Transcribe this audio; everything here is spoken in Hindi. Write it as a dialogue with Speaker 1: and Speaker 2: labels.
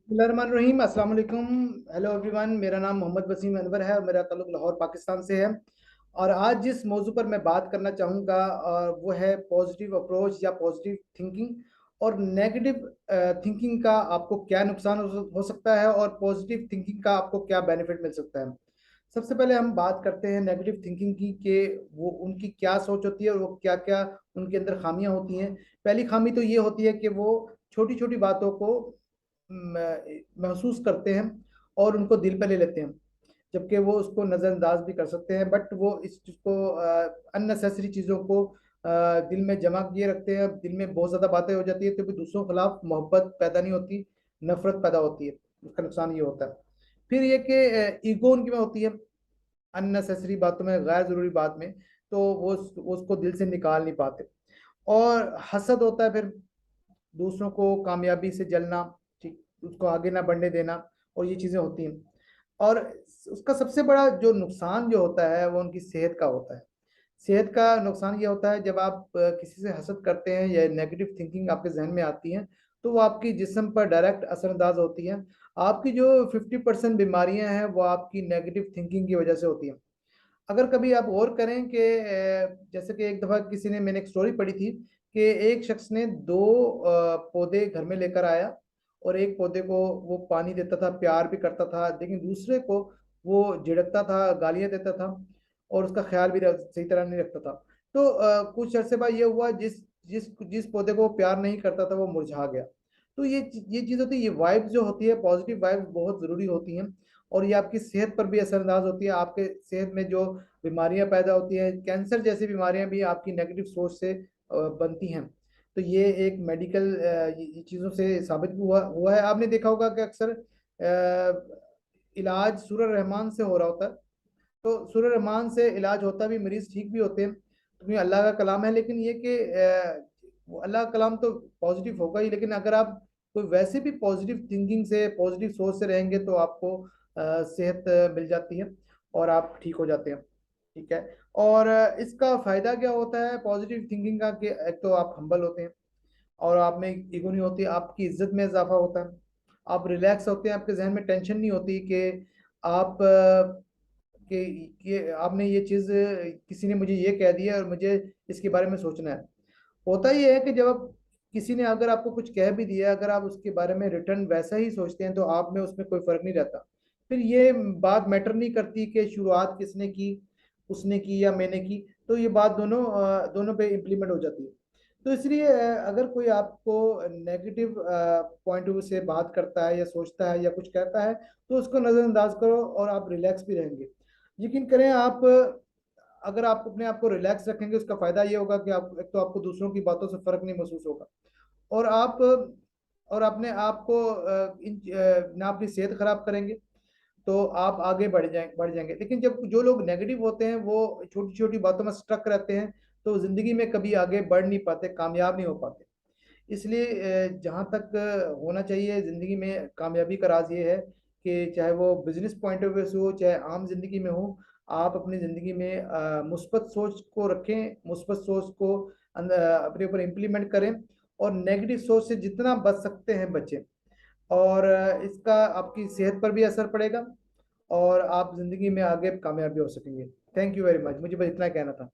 Speaker 1: बिस्मिल्लाहिर्रहमानिर्रहीम। अस्सलाम वालेकुम। हेलो एवरीवन, मेरा नाम मोहम्मद वसीम अनवर है और मेरा ताल्लुक लाहौर पाकिस्तान से है। और आज जिस मौजू पर मैं बात करना चाहूँगा वो है पॉजिटिव अप्रोच या पॉजिटिव थिंकिंग, और नेगेटिव थिंकिंग का आपको क्या नुकसान हो सकता है और पॉजिटिव थिंकिंग का आपको क्या बेनिफिट मिल सकता है। सबसे पहले हम बात करते हैं नेगेटिव थिंकिंग की कि वो उनकी क्या सोच होती है और वो क्या क्या उनके अंदर खामियां होती हैं। पहली खामी तो ये होती है कि वो छोटी छोटी बातों को महसूस करते हैं और उनको दिल पे ले लेते हैं, जबकि वो उसको नज़रअंदाज भी कर सकते हैं। बट वो इस चीज़ को अननेसेसरी चीज़ों को दिल में जमा किए रखते हैं। दिल में बहुत ज़्यादा बातें हो जाती है तो फिर दूसरों के खिलाफ मोहब्बत पैदा नहीं होती, नफरत पैदा होती है। उसका नुकसान ये होता है। फिर ये कि ईगो उनकी में होती है, अननेसेसरी बातों में, गैर ज़रूरी बात में, तो वो उसको दिल से निकाल नहीं पाते। और हसद होता है फिर, दूसरों को कामयाबी से जलना, ठीक, उसको आगे ना बढ़ने देना, और ये चीज़ें होती हैं। और उसका सबसे बड़ा जो नुकसान जो होता है वो उनकी सेहत का होता है। सेहत का नुकसान ये होता है जब आप किसी से हसद करते हैं या नेगेटिव थिंकिंग आपके जहन में आती है, तो वो आपकी जिस्म पर डायरेक्ट असरअंदाज होती है। आपकी जो 50% बीमारियां हैं वो आपकी नेगेटिव थिंकिंग की वजह से होती हैं। अगर कभी आप गौर करें कि जैसे कि एक दफ़ा किसी ने, मैंने एक स्टोरी पढ़ी थी कि एक शख्स ने दो पौधे घर में लेकर आया, और एक पौधे को वो पानी देता था, प्यार भी करता था, लेकिन दूसरे को वो झिड़कता था, गालियां देता था, और उसका ख्याल भी सही तरह नहीं रखता था। तो कुछ अरसे बाद ये हुआ, जिस जिस जिस पौधे को वो प्यार नहीं करता था वो मुरझा गया। तो ये चीज़ होती है, ये वाइब्स जो होती है, पॉजिटिव वाइब्स बहुत ज़रूरी होती हैं। और ये आपकी सेहत पर भी असरअंदाज होती है। आपके सेहत में जो बीमारियां पैदा होती हैं, कैंसर जैसी बीमारियां भी आपकी नेगेटिव सोच से बनती हैं। तो ये एक मेडिकल ये चीज़ों से साबित भी हुआ हुआ है। आपने देखा होगा कि अक्सर इलाज सूरह रहमान से हो रहा होता है। तो सूरह रहमान से इलाज होता भी, मरीज ठीक भी होते हैं, क्योंकि अल्लाह का कलाम है। लेकिन ये कि वो अल्लाह का कलाम तो पॉजिटिव होगा ही, लेकिन अगर आप कोई वैसे भी पॉजिटिव थिंकिंग से, पॉजिटिव सोच से रहेंगे तो आपको सेहत मिल जाती है और आप ठीक हो जाते हैं। ठीक है। और इसका फायदा क्या होता है पॉजिटिव थिंकिंग का, कि एक तो आप हम्बल होते हैं और आप में ईगो नहीं होती, आपकी इज्जत में इजाफा होता है, आप रिलैक्स होते हैं, आपके जहन में टेंशन नहीं होती कि आप कि आपने ये चीज़, किसी ने मुझे ये कह दिया और मुझे इसके बारे में सोचना है। होता ये है कि जब आप, किसी ने अगर आपको कुछ कह भी दिया, अगर आप उसके बारे में रिटर्न वैसा ही सोचते हैं तो आप में उसमें कोई फर्क नहीं रहता। फिर ये बात मैटर नहीं करती कि शुरुआत किसने की, उसने की या मैंने की। तो ये बात दोनों पे इम्प्लीमेंट हो जाती है। तो इसलिए अगर कोई आपको नेगेटिव पॉइंट ऑफ व्यू से बात करता है या सोचता है या कुछ कहता है, तो उसको नज़रअंदाज करो और आप रिलैक्स भी रहेंगे। यकीन करें, आप अगर आप अपने आप को रिलैक्स रखेंगे, उसका फायदा ये होगा कि आप, एक तो आपको दूसरों की बातों से फर्क नहीं महसूस होगा, और आप और अपने आप को ना अपनी सेहत खराब करेंगे, तो आप आगे बढ़ जाएंगे। लेकिन जब जो लोग नेगेटिव होते हैं वो छोटी छोटी बातों में स्ट्रक रहते हैं, तो जिंदगी में कभी आगे बढ़ नहीं पाते, कामयाब नहीं हो पाते। इसलिए जहाँ तक होना चाहिए ज़िंदगी में, कामयाबी का राज ये है कि चाहे वो बिजनेस पॉइंट ऑफ व्यू से हो, चाहे आम ज़िंदगी में हो, आप अपनी ज़िंदगी में मुस्बत सोच को रखें, मुस्बत सोच को अपने ऊपर इम्प्लीमेंट करें, और नेगेटिव सोच से जितना बच सकते हैं बचें। और इसका आपकी सेहत पर भी असर पड़ेगा और आप ज़िंदगी में आगे कामयाबी हो सकेंगे। थैंक यू वेरी मच, मुझे बस इतना कहना था।